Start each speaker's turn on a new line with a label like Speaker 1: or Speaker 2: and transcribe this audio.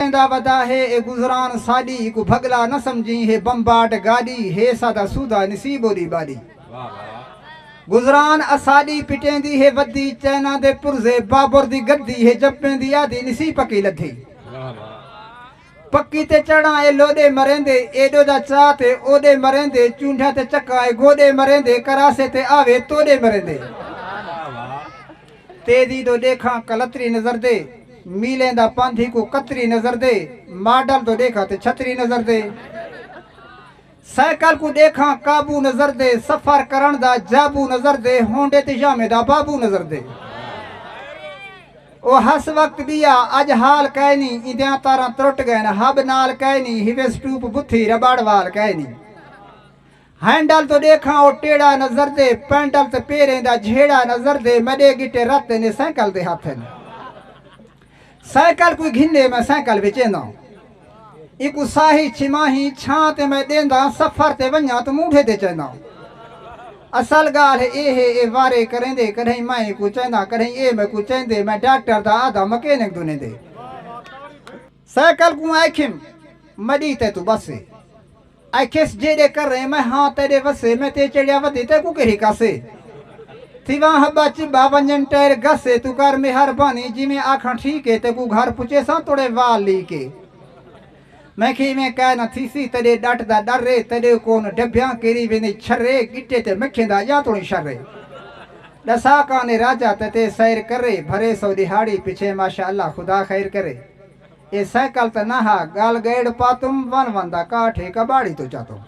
Speaker 1: वदा है ए गुजरान साडी को भगला न समझी है बम्बाट गाड़ी है सादा सूदा नसीबोरी बाड़ी गुजरान असाडी पिटेंदी है वदी चैना दे पुरजे बाबर दी गद्दी है जपेंदी आदी निसी पकी लथी पक्की ते चढ़ा ए लोडे मरेंदे एडो दा चाते ओडे मरेंदे चूंढा ते चक्का ए गोडे मरेंदे करासे ते आवे तोडे मरेंदे तेदी तो देखा कलतरी नजर दे मीले दा पांधी को कतरी नजर दे मॉडल तो देखा ते छतरी नजर दे साइकिल को देखा काबू नजर दे सफर करण दा जाबू नजर दे होंडे ते जामे दा बाबू नजर दे ओ हस वक्त दिया अज हाल कहनी इंदिया तारा त्रुट गए न हब नाल कहनी हिवे स्टूप बुथी रबाड़ वाल कहनी हैंडल तो देखा ओ टेढ़ा नजर दे पैंडल ते पेरें दा झेड़ा नजर दे मडे गिटे रत ने साइकिल दे हाथ ने साइकिल कोई घिंडे में साइकिल बेचेंदा इकु साही छिमाही छां ते मैं देंदा सफर ते वन्या तो मूठे ते चेंदा असल गाल ए है ए वारे करेंदे कहीं मैं को चेंदा कहीं ए मैं को चेंदे मैं डॉक्टर दा आधा मैकेनिक दुने दे साइकिल को आखिम मडी ते तू बसे आखिस जेडे कर रहे मैं हाँ तेरे वसे मैं ते चढ़िया वधी ते को केरी कासे थिवा हब्बा चिब्बा वंजन टैर गसे तू कर मेहरबानी जिमें आखा ठीक है ते को घर पुचे सा तोड़े वाल ली के मैं खी में कह न थीसी तेरे डट दा डर रे तेरे कोन डब्या केरी वेने छरे गिट्टे ते मखेंदा या तोड़ी शर्रे दसा काने राजा ते सैर करे भरे सौ दिहाड़ी पीछे माशाअल्लाह खुदा खैर करे ये साइकिल त नहा गाल गेड़ पातुम वन वंदा काठे कबाड़ी तो चातो